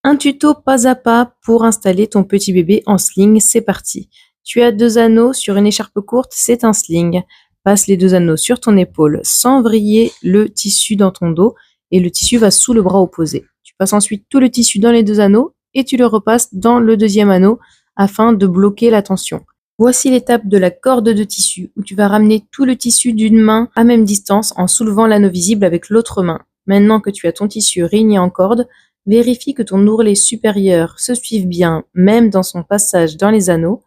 Un tuto pas à pas pour installer ton petit bébé en sling, c'est parti. Tu as 2 anneaux sur une écharpe courte, c'est un sling. Passe les 2 anneaux sur ton épaule sans vriller le tissu dans ton dos et le tissu va sous le bras opposé. Tu passes ensuite tout le tissu dans les 2 anneaux et tu le repasses dans le deuxième anneau afin de bloquer la tension. Voici l'étape de la corde de tissu où tu vas ramener tout le tissu d'une main à même distance en soulevant l'anneau visible avec l'autre main. Maintenant que tu as ton tissu réuni en corde, vérifie que ton ourlet supérieur se suive bien, même dans son passage dans les anneaux.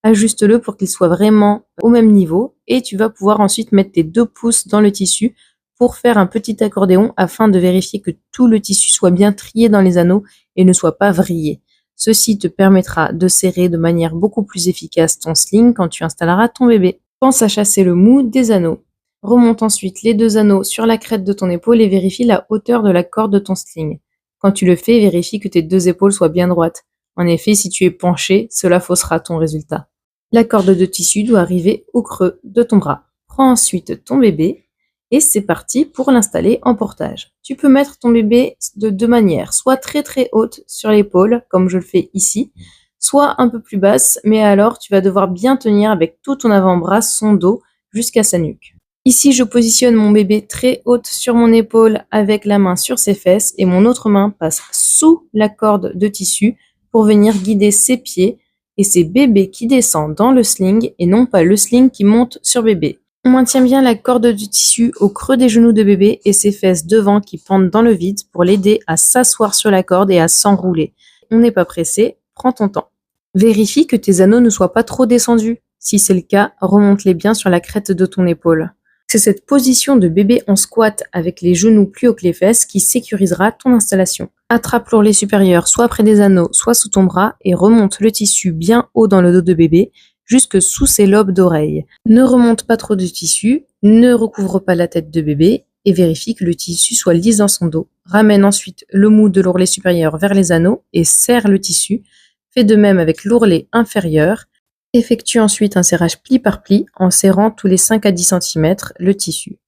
Ajuste-le pour qu'il soit vraiment au même niveau et tu vas pouvoir ensuite mettre tes 2 pouces dans le tissu pour faire un petit accordéon afin de vérifier que tout le tissu soit bien trié dans les anneaux et ne soit pas vrillé. Ceci te permettra de serrer de manière beaucoup plus efficace ton sling quand tu installeras ton bébé. Pense à chasser le mou des anneaux. Remonte ensuite les 2 anneaux sur la crête de ton épaule et vérifie la hauteur de la corde de ton sling. Quand tu le fais, vérifie que tes 2 épaules soient bien droites. En effet, si tu es penché, cela faussera ton résultat. La corde de tissu doit arriver au creux de ton bras. Prends ensuite ton bébé et c'est parti pour l'installer en portage. Tu peux mettre ton bébé de 2 manières, soit très très haute sur l'épaule, comme je le fais ici, soit un peu plus basse, mais alors tu vas devoir bien tenir avec tout ton avant-bras, son dos, jusqu'à sa nuque. Ici, je positionne mon bébé très haute sur mon épaule avec la main sur ses fesses et mon autre main passe sous la corde de tissu pour venir guider ses pieds et c'est bébé qui descend dans le sling et non pas le sling qui monte sur bébé. On maintient bien la corde du tissu au creux des genoux de bébé et ses fesses devant qui pendent dans le vide pour l'aider à s'asseoir sur la corde et à s'enrouler. On n'est pas pressé, prends ton temps. Vérifie que tes anneaux ne soient pas trop descendus. Si c'est le cas, remonte-les bien sur la crête de ton épaule. C'est cette position de bébé en squat avec les genoux plus haut que les fesses qui sécurisera ton installation. Attrape l'ourlet supérieur soit près des anneaux, soit sous ton bras et remonte le tissu bien haut dans le dos de bébé, jusque sous ses lobes d'oreilles. Ne remonte pas trop de tissu, ne recouvre pas la tête de bébé et vérifie que le tissu soit lisse dans son dos. Ramène ensuite le mou de l'ourlet supérieur vers les anneaux et serre le tissu. Fais de même avec l'ourlet inférieur. Effectue ensuite un serrage pli par pli en serrant tous les 5 à 10 cm le tissu.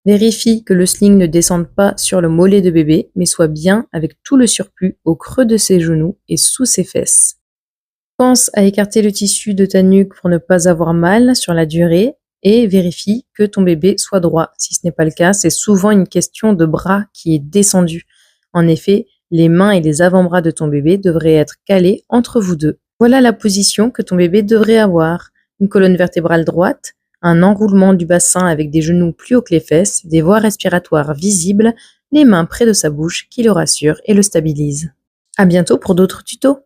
Vérifie que le sling ne descende pas sur le mollet de bébé, mais soit bien avec tout le surplus au creux de ses genoux et sous ses fesses. Pense à écarter le tissu de ta nuque pour ne pas avoir mal sur la durée et vérifie que ton bébé soit droit. Si ce n'est pas le cas, c'est souvent une question de bras qui est descendu. En effet, les mains et les avant-bras de ton bébé devraient être calés entre vous deux. Voilà la position que ton bébé devrait avoir. Une colonne vertébrale droite, un enroulement du bassin avec des genoux plus hauts que les fesses, des voies respiratoires visibles, les mains près de sa bouche qui le rassurent et le stabilisent. À bientôt pour d'autres tutos.